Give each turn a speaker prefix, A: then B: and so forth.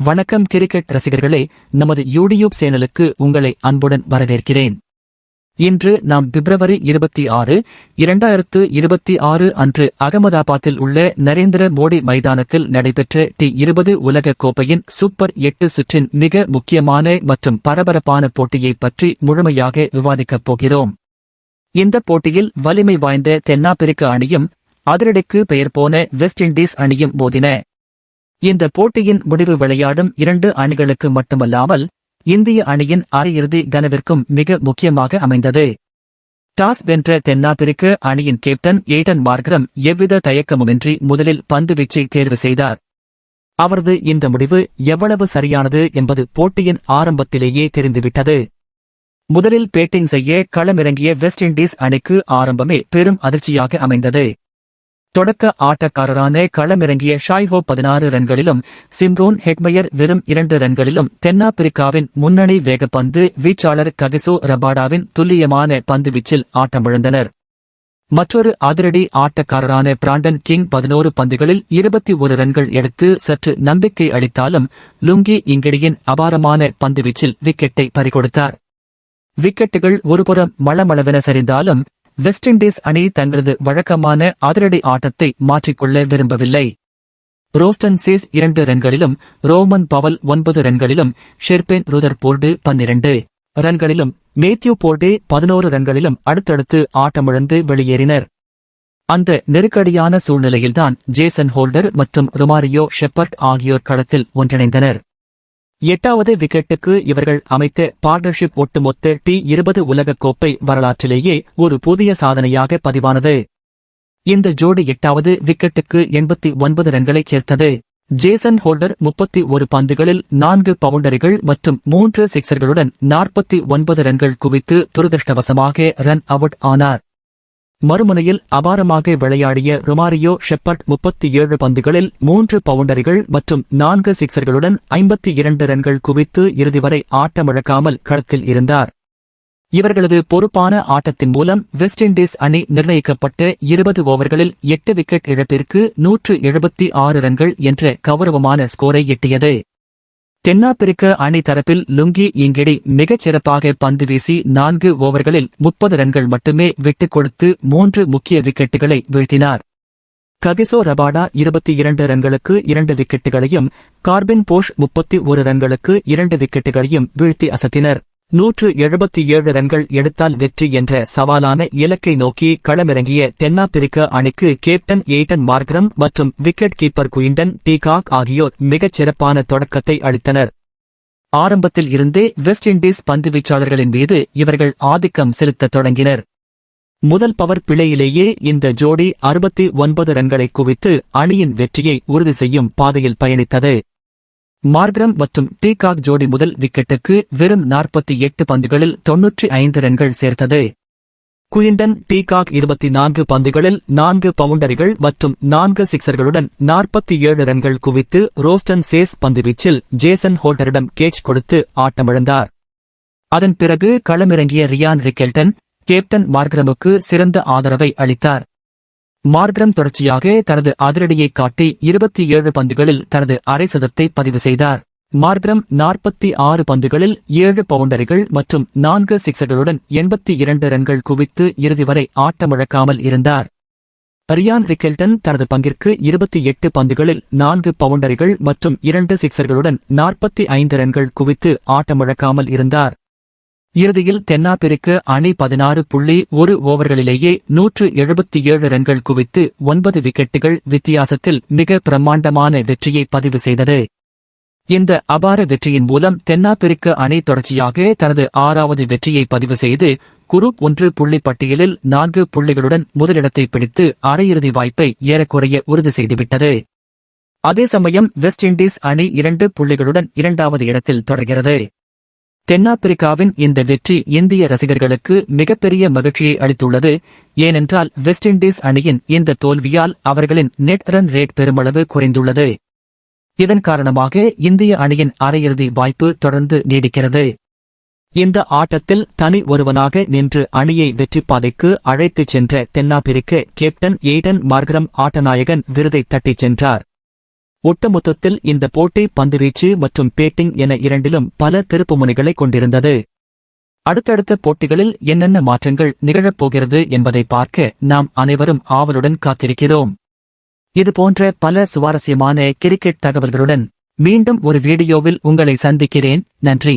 A: வணக்கம் கிரிக்கெட் ரசிகர்களே, நமது யூடியூப் சேனலுக்கு உங்களை அன்புடன் வரவேற்கிறேன். இன்று நாம் பிப்ரவரி 26, 2026 அன்று அகமதாபாத்தில் உள்ள நரேந்திர மோடி மைதானத்தில் நடைபெற்ற T20 உலக கோப்பையின் சூப்பர் 8 சுற்றின் மிக முக்கியமான மற்றும் பரபரப்பான போட்டியை பற்றி முழுமையாக விவாதிக்கப் போகிறோம். இந்த போட்டியில் வலிமை வாய்ந்த தென்னாப்பிரிக்க அணியும் அதிரடிக்கு பெயர் போன வெஸ்ட் இண்டீஸ் அணியும் மோதின. இந்த போட்டியின் முடிவு விளையாடும் இரண்டு அணிகளுக்கு மட்டுமல்லாமல் இந்திய அணியின் அரையிறுதி கனவிற்கும் மிக முக்கியமாக அமைந்தது. டாஸ் வென்ற தென்னாப்பிரிக்க அணியின் கேப்டன் ஏடன் மார்க்ரம் எவ்வித தயக்கமுமின்றி முதலில் பந்துவீச்சை தேர்வு செய்தார். அவரது இந்த முடிவு எவ்வளவு சரியானது என்பது போட்டியின் ஆரம்பத்திலேயே தெரிந்துவிட்டது. முதலில் பேட்டிங் செய்ய களமிறங்கிய வெஸ்ட் இண்டீஸ் அணிக்கு ஆரம்பமே பெரும் அதிர்ச்சியாக அமைந்தது. தொடக்க ஆட்டக்காரரான களமிறங்கிய ஷாய்ஹோ 16 ரன்களிலும் சிம்ரோன் ஹெட்மயர் வெறும் 2 ரன்களிலும் தென்னாப்பிரிக்காவின் முன்னணி வேகப்பந்து வீச்சாளர் ககிசோ ரபாடாவின் துல்லியமான பந்துவீச்சில் ஆட்டமிழந்தனர். மற்றொரு அதிரடி ஆட்டக்காரரான பிராண்டன் கிங் 11 பந்துகளில் 21 ரன்கள் எடுத்து சற்று நம்பிக்கை அளித்தாலும் லுங்கி இங்கிடியின் அபாரமான பந்துவீச்சில் விக்கெட்டை பறிகொடுத்தார். விக்கெட்டுகள் ஒருபுறம் மளமளவென சரிந்தாலும் வெஸ்ட் இண்டீஸ் அணி தங்களது வழக்கமான அதிரடி ஆட்டத்தை மாற்றிக்கொள்ள விரும்பவில்லை. ரோஸ்டன் சேஸ் 2 ரன்களிலும் ரோமன் பவல் 9 ரன்களிலும் ஷெர்பேன் ருதர்போர்டு 12 ரன்களிலும் மேத்யூ போர்டே 11 ரன்களிலும் அடுத்தடுத்து ஆட்டமிழந்து வெளியேறினர். அந்த நெருக்கடியான சூழ்நிலையில்தான் ஜேசன் ஹோல்டர் மற்றும் ரொமாரியோ ஷெப்பர்ட் ஆகியோர் களத்தில் ஒன்றிணைந்தனர். 8வது விக்கெட்டுக்கு இவர்கள் அமைத்த பார்ட்னர்ஷிப் ஒட்டுமொத்த T20 உலகக் கோப்பை வரலாற்றிலேயே ஒரு புதிய சாதனையாக பதிவானது. இந்த ஜோடி 8வது விக்கெட்டுக்கு 89 ரன்களைச் சேர்த்தது. ஜேசன் ஹோல்டர் 31 பந்துகளில் 4 பவுண்டரிகள் மற்றும் 3 சிக்சர்களுடன் 49 ரன்கள் குவித்து துரதிருஷ்டவசமாக ரன் அவுட் ஆனார். மறுமுனையில் அபாரமாக விளையாடிய ரொமாரியோ ஷெப்பர்ட் 37 பந்துகளில் 3 பவுண்டரிகள் மற்றும் 4 சிக்சர்களுடன் 52 ரன்கள் குவித்து இறுதி வரை ஆட்டமிழக்காமல் களத்தில் இருந்தார். இவர்களது பொறுப்பான ஆட்டத்தின் மூலம் வெஸ்ட் இண்டீஸ் அணி நிர்ணயிக்கப்பட்ட 20 ஓவர்களில் 8 விக்கெட் இழப்பிற்கு 176 ரன்கள் என்ற கௌரவமான ஸ்கோரை எட்டியது. தென்னாப்பிரிக்க அணி தரப்பில் லுங்கி இங்கிடி மிகச் சிறப்பாக பந்து வீசி 4 ஓவர்களில் 30 ரன்கள் மட்டுமே விட்டுக் கொடுத்து 3 முக்கிய விக்கெட்டுகளை வீழ்த்தினார். ககிசோ ரபாடா 22 ரன்களுக்கு 2 விக்கெட்டுகளையும் கார்பின் போஷ் 31 ரன்களுக்கு 2 விக்கெட்டுகளையும் வீழ்த்தி அசத்தினர். 177 ரன்கள் எடுத்தால் வெற்றி என்ற சவாலான இலக்கை நோக்கி களமிறங்கிய தென்னாப்பிரிக்க அணிக்கு கேப்டன் ஏடன் மார்க்ரம் மற்றும் விக்கெட் கீப்பர் குயின்டன் பீகாக் ஆகியோர் மிகச் சிறப்பான தொடக்கத்தை அளித்தனர். ஆரம்பத்தில் இருந்தே வெஸ்ட் இண்டீஸ் பந்துவீச்சாளர்களின் மீது இவர்கள் ஆதிக்கம் செலுத்தத் தொடங்கினர். முதல் பவர் பிளேயிலேயே இந்த ஜோடி 69 ரன்களை குவித்து அணியின் வெற்றியை உறுதி செய்யும் பாதையில் பயணித்தது. மார்க்ரம் மற்றும் பீகாக் ஜோடி முதல் விக்கெட்டுக்கு வெறும் 48 பந்துகளில் 95 ரன்கள் சேர்த்தது. குயின்டன் பீகாக் 24 பந்துகளில் 4 பவுண்டரிகள் மற்றும் 4 சிக்சர்களுடன் 47 ரன்கள் குவித்து ரோஸ்டன் சேஸ் பந்துவீச்சில் ஜேசன் ஹோல்டரிடம் கேட்ச் கொடுத்து ஆட்டமிழந்தார். அதன் பிறகு களமிறங்கிய ரியான் ரிக்கெல்டன் கேப்டன் மார்க்ரமுக்கு சிறந்த ஆதரவை அளித்தார். மார்க்ரம் தொடர்ச்சியாக தனது அதிரடியை காட்டி 27 பந்துகளில் தனது அரை சதத்தை பதிவு செய்தார். மார்க்ரம் 46 பந்துகளில் 7 பவுண்டரிகள் மற்றும் 4 சிக்சர்களுடன் 82 ரன்கள் குவித்து இறுதி வரை ஆட்டமிழக்காமல் இருந்தார். ரியான் ரிக்கெல்டன் தனது பங்கிற்கு 28 பந்துகளில் 4 பவுண்டரிகள் மற்றும் 2 சிக்சர்களுடன் 45 ரன்கள் குவித்து ஆட்டமிழக்காமல் இருந்தார். இறுதியில் தென்னாப்பிரிக்க அணி 16.1 ஓவர்களிலேயே 177 ரன்கள் குவித்து 9 விக்கெட்டுகள் வித்தியாசத்தில் மிக பிரம்மாண்டமான வெற்றியை பதிவு செய்தது. இந்த அபார வெற்றியின் மூலம் தென்னாப்பிரிக்க அணி தொடர்ச்சியாக தனது 6வது வெற்றியை பதிவு செய்து குரூப் 1 புள்ளி பட்டியலில் 4 புள்ளிகளுடன் முதலிடத்தை பிடித்து அரையிறுதி வாய்ப்பை ஏறக்குறைய உறுதி செய்துவிட்டது. அதே சமயம் வெஸ்ட் இண்டீஸ் அணி 2 புள்ளிகளுடன் 2வது இடத்தில் தொடர்கிறது. தென்னாப்பிரிக்காவின் இந்த வெற்றி இந்திய ரசிகர்களுக்கு மிகப்பெரிய மகிழ்ச்சியை அளித்துள்ளது. ஏனென்றால் வெஸ்ட் இண்டீஸ் அணியின் இந்த தோல்வியால் அவர்களின் நெட் ரன் ரேட் பெருமளவு குறைந்துள்ளது. இதன் காரணமாக இந்திய அணியின் அரையிறுதி வாய்ப்பு தொடர்ந்து நீடிக்கிறது. இந்த ஆட்டத்தில் தனி ஒருவனாக நின்று அணியை வெற்றிப்பாதைக்கு அழைத்துச் சென்ற தென்னாப்பிரிக்க கேப்டன் ஏடன் மார்க்ரம் ஆட்டநாயகன் விருதை தட்டிச் சென்றார். ஒட்டுமொத்தத்தில் இந்த போட்டி பந்துவீச்சு மற்றும் பேட்டிங் என இரண்டிலும் பல திருப்புமுனைகளை கொண்டிருந்தது. அடுத்தடுத்த போட்டிகளில் என்னென்ன மாற்றங்கள் நிகழப்போகிறது என்பதை பார்க்க நாம் அனைவரும் ஆவலுடன் காத்திருக்கிறோம். இதுபோன்ற பல சுவாரஸ்யமான கிரிக்கெட் தகவல்களுடன் மீண்டும் ஒரு வீடியோவில் உங்களை சந்திக்கிறேன். நன்றி.